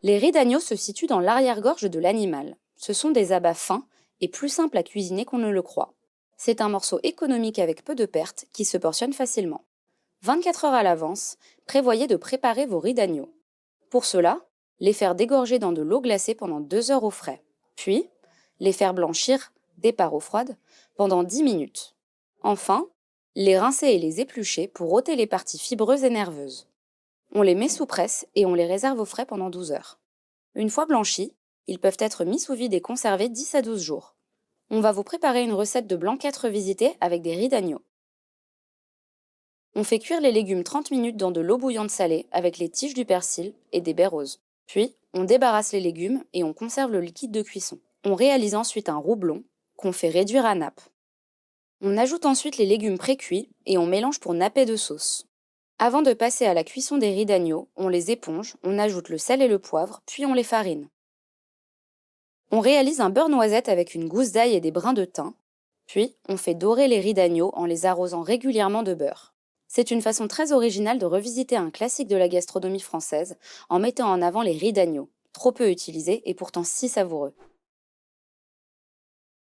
Les riz d'agneau se situent dans l'arrière-gorge de l'animal. Ce sont des abats fins et plus simples à cuisiner qu'on ne le croit. C'est un morceau économique avec peu de pertes qui se portionne facilement. 24 heures à l'avance, prévoyez de préparer vos riz d'agneau. Pour cela, les faire dégorger dans de l'eau glacée pendant 2 heures au frais. Puis, les faire blanchir, départ eau froide, pendant 10 minutes. Enfin, les rincer et les éplucher pour ôter les parties fibreuses et nerveuses. On les met sous presse et on les réserve au frais pendant 12 heures. Une fois blanchis, ils peuvent être mis sous vide et conservés 10 à 12 jours. On va vous préparer une recette de blanquette revisitée avec des riz d'agneau. On fait cuire les légumes 30 minutes dans de l'eau bouillante salée avec les tiges du persil et des baies roses. Puis, on débarrasse les légumes et on conserve le liquide de cuisson. On réalise ensuite un roublon qu'on fait réduire à nappe. On ajoute ensuite les légumes pré-cuits et on mélange pour napper de sauce. Avant de passer à la cuisson des riz d'agneau, on les éponge, on ajoute le sel et le poivre, puis on les farine. On réalise un beurre noisette avec une gousse d'ail et des brins de thym, puis on fait dorer les riz d'agneau en les arrosant régulièrement de beurre. C'est une façon très originale de revisiter un classique de la gastronomie française en mettant en avant les riz d'agneau, trop peu utilisés et pourtant si savoureux.